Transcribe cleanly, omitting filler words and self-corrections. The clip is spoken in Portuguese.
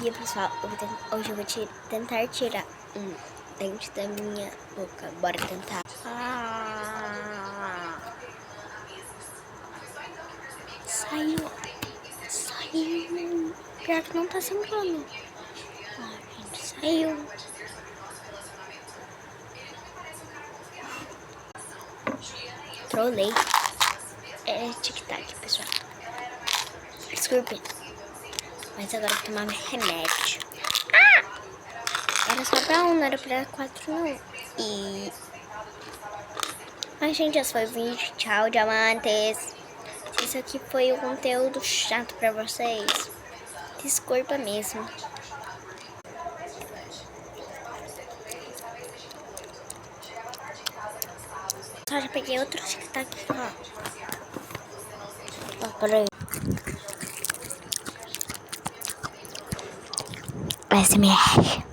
dia, pessoal, hoje eu vou tentar tirar um dente da minha boca. Bora tentar. Saiu. Saiu. Pior que não tá sangrando. Gente, saiu. Trolei. É tic-tac, pessoal. Desculpe. Mas agora eu vou tomar remédio. Era só pra um, não era pra 4 não. Ai, gente, esse foi o vídeo. Tchau, diamantes. Se isso aqui foi um conteúdo chato pra vocês, desculpa mesmo. Só já peguei outro tic-tac, ó. Ó, peraí. SMR.